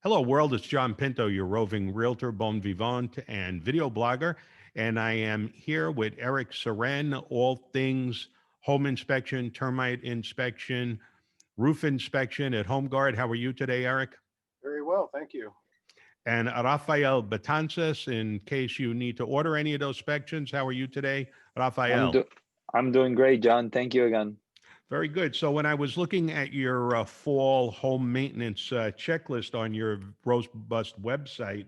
Hello, world. It's John Pinto, your roving realtor, bon vivant, and video blogger. And I am here with Eric Syren, all things home inspection, termite inspection, roof inspection at HomeGuard. How are you today, Eric? Very well, thank you. And Rafael Betances, in case you need to order any of those inspections. How are you today, I'm Rafael? do I'm doing great, John. Thank you again. Very good. So when I was looking at your fall home maintenance checklist on your Rosebust website,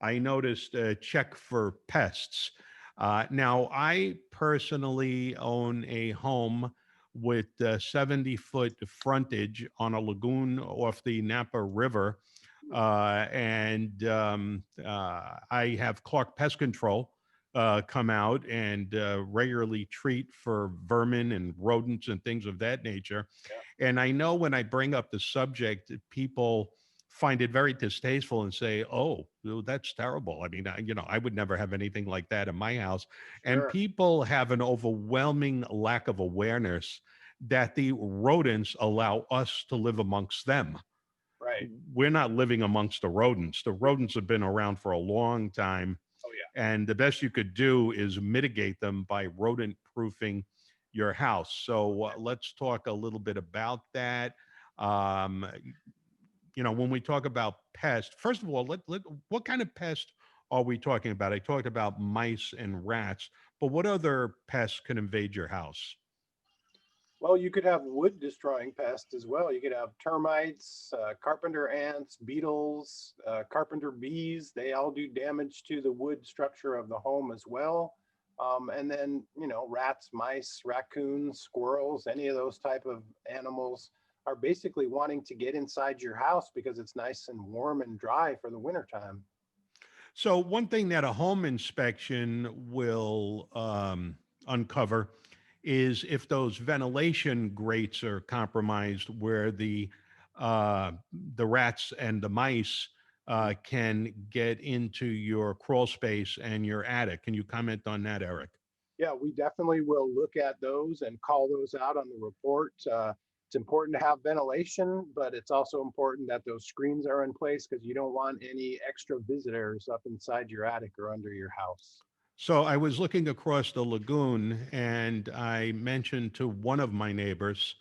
I noticed a check for pests. Now, I personally own a home with 70-foot frontage on a lagoon off the Napa River. I have Clark Pest Control come out and regularly treat for vermin and rodents and things of that nature. Yeah, And I know when I bring up the subject, people find it very distasteful and say, "Oh, well, that's terrible." I mean, I would never have anything like that in my house. And sure. people have an overwhelming lack of awareness that the rodents allow us to live amongst them. Right. We're not living amongst the rodents. The rodents have been around for a long time, Oh, yeah. and the best you could do is mitigate them by rodent proofing your house. So let's talk a little bit about that. Um, when we talk about pest, first of all, what kind of pest are we talking about? I talked about mice and rats, but what other pests can invade your house? Well, you could have wood destroying pests as well. You could have termites, carpenter ants, beetles, carpenter bees. They all do damage to the wood structure of the home as well. And then, rats, mice, raccoons, squirrels, any of those type of animals are basically wanting to get inside your house because it's nice and warm and dry for the wintertime. So, one thing that a home inspection will uncover is if those ventilation grates are compromised, where the rats and the mice can get into your crawl space and your attic. Can you comment on that, Eric? Yeah, we definitely will look at those and call those out on the report. It's important to have ventilation, but it's also important that those screens are in place because you don't want any extra visitors up inside your attic or under your house. So I was looking across the lagoon and I mentioned to one of my neighbors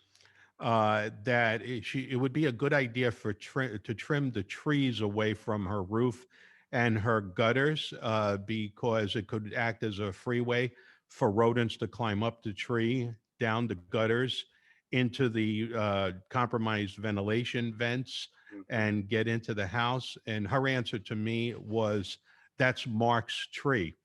that it would be a good idea to trim the trees away from her roof and her gutters because it could act as a freeway for rodents to climb up the tree, down the gutters, into the compromised ventilation vents, Mhm. and get into the house. And her answer to me was, "That's Mark's tree."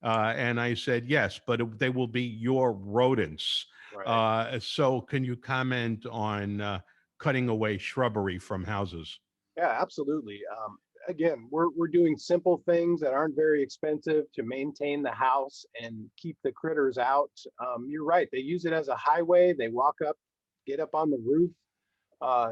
And I said, yes, but they will be your rodents. Right. So, can you comment on cutting away shrubbery from houses? Yeah, absolutely. Again, we're doing simple things that aren't very expensive to maintain the house and keep the critters out. You're right. They use it as a highway. They walk up, get up on the roof.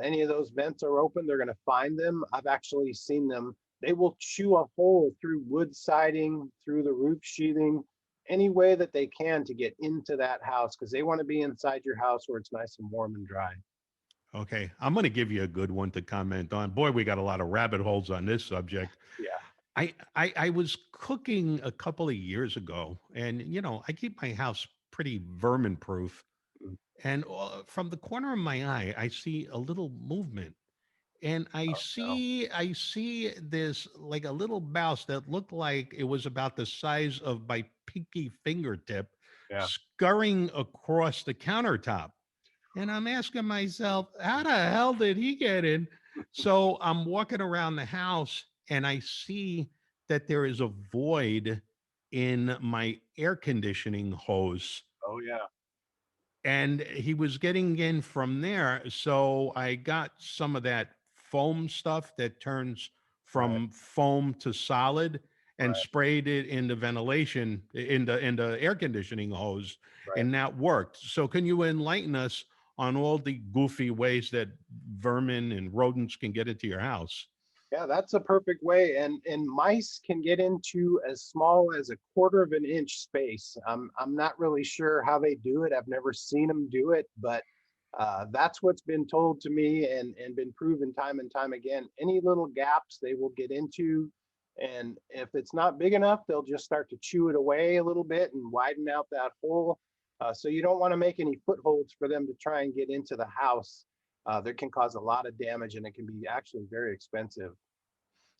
Any of those vents are open, they're going to find them. I've actually seen them. They will chew a hole through wood siding, through the roof sheathing, any way that they can to get into that house because they want to be inside your house where it's nice and warm and dry. Okay, I'm going to give you a good one to comment on. Boy, we got a lot of rabbit holes on this subject. Yeah. I was cooking a couple of years ago, and I keep my house pretty vermin proof. Mm. And from the corner of my eye, I see a little movement, and I Oh, no. see I see this like a little mouse that looked like it was about the size of my pinky fingertip Yeah. scurrying across the countertop. And I'm asking myself, how the hell did he get in? So I'm walking around the house and I see that there is a void in my air conditioning hose, Oh, yeah. and he was getting in from there. So I got some of that foam stuff that turns Right. from foam to solid and Right. sprayed it in the ventilation in the air conditioning hose, Right. and that worked. So can you enlighten us on all the goofy ways that vermin and rodents can get into your house? Yeah, that's a perfect way. And mice can get into as small as a quarter of an inch space. I'm not really sure how they do it. I've never seen them do it, but That's what's been told to me and been proven time and time again. Any little gaps they will get into, and if it's not big enough, they'll just start to chew it away a little bit and widen out that hole. So you don't want to make any footholds for them to try and get into the house. That can cause a lot of damage, and it can be actually very expensive.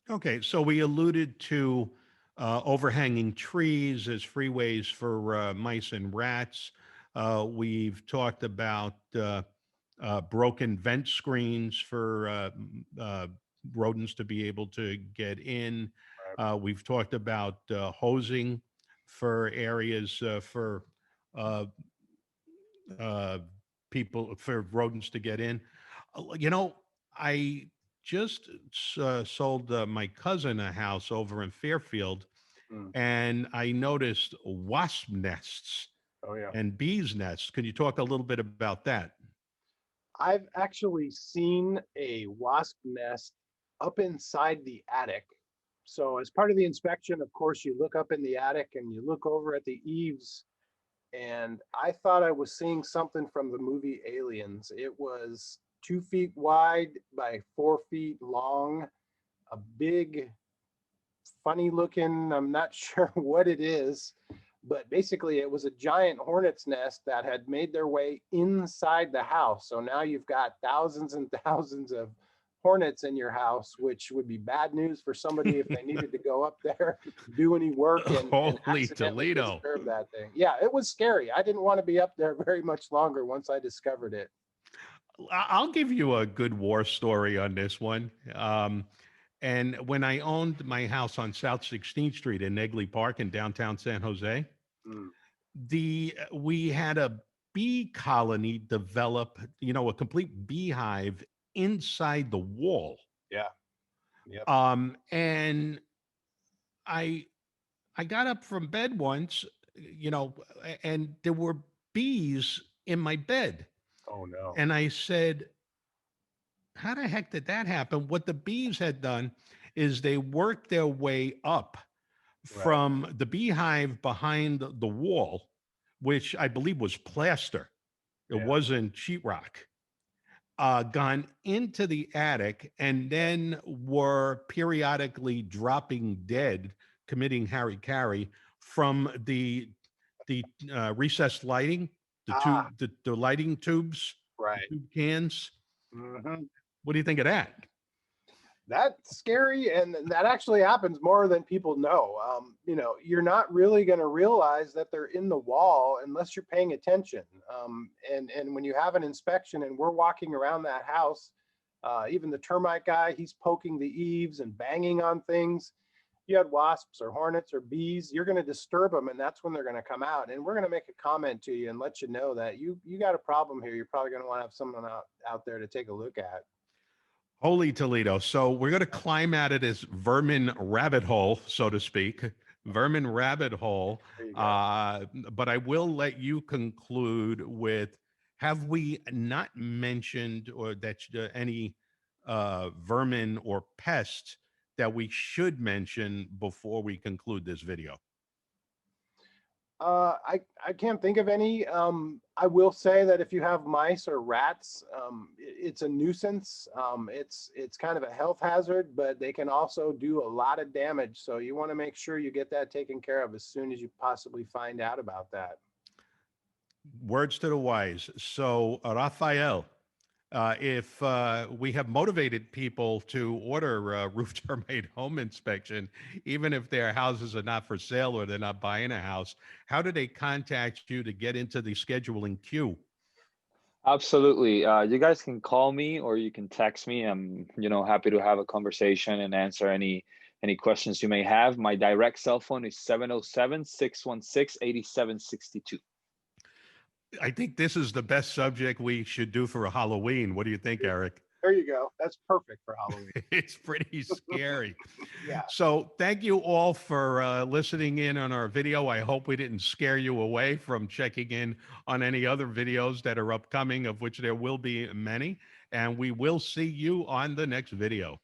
Okay, so we alluded to overhanging trees as freeways for mice and rats. We've talked about broken vent screens for rodents to be able to get in. We've talked about hosing for areas for uh, uh, people, for rodents to get in. You know, I just sold my cousin a house over in Fairfield, Mm. and I noticed wasp nests Oh yeah. and bees nests. Can you talk a little bit about that? I've actually seen a wasp nest up inside the attic. So as part of the inspection, of course, you look up in the attic and you look over at the eaves, and I thought I was seeing something from the movie Aliens. It was 2 feet wide by 4 feet long, a big, funny looking, I'm not sure what it is, but basically it was a giant hornet's nest that had made their way inside the house. So now you've got thousands and thousands of hornets in your house, which would be bad news for somebody if they needed to go up there, do any work, and Holy accidentally Toledo. disturb that thing. Yeah, it was scary. I didn't want to be up there very much longer once I discovered it. I'll give you a good war story on this one. And when I owned my house on South 16th Street in Negley Park in downtown San Jose, Mm, the we had a bee colony develop, a complete beehive inside the wall. yeah. Yep. And I I got up from bed once, and there were bees in my bed. Oh no. And I said, how the heck did that happen? What the bees had done is they worked their way up Right. from the beehive behind the wall, which I believe was plaster. It Yeah. wasn't sheetrock. Gone into the attic and then were periodically dropping dead, committing harry from the recessed lighting, Ah, the lighting tubes, the right. tube cans. Mhm. What do you think of that? That's scary, and that actually happens more than people know. You're not really going to realize that they're in the wall unless you're paying attention. And when you have an inspection and we're walking around that house, even the termite guy, he's poking the eaves and banging on things. You had wasps or hornets or bees, you're going to disturb them, and that's when they're going to come out. And we're going to make a comment to you and let you know that you got a problem here. You're probably going to want to have someone out there to take a look at. Holy Toledo. So we're going to climb at it as vermin rabbit hole, so to speak. Vermin rabbit hole. There you go. Uh, but I will let you conclude with, have we not mentioned or that any vermin or pests that we should mention before we conclude this video? I can't think of any. I will say that if you have mice or rats, it's a nuisance. It's kind of a health hazard, but they can also do a lot of damage. So you want to make sure you get that taken care of as soon as you possibly find out about that. Words to the wise. So, Rafael, if we have motivated people to order roof termite home inspection, even if their houses are not for sale or they're not buying a house, how do they contact you to get into the scheduling queue? Absolutely. You guys can call me or you can text me. I'm, happy to have a conversation and answer any questions you may have. My direct cell phone is 707-616-8762. I think this is the best subject we should do for a Halloween. What do you think, Eric? There you go. That's perfect for Halloween. It's pretty scary. Yeah. So thank you all for listening in on our video. I hope we didn't scare you away from checking in on any other videos that are upcoming, of which there will be many. And we will see you on the next video.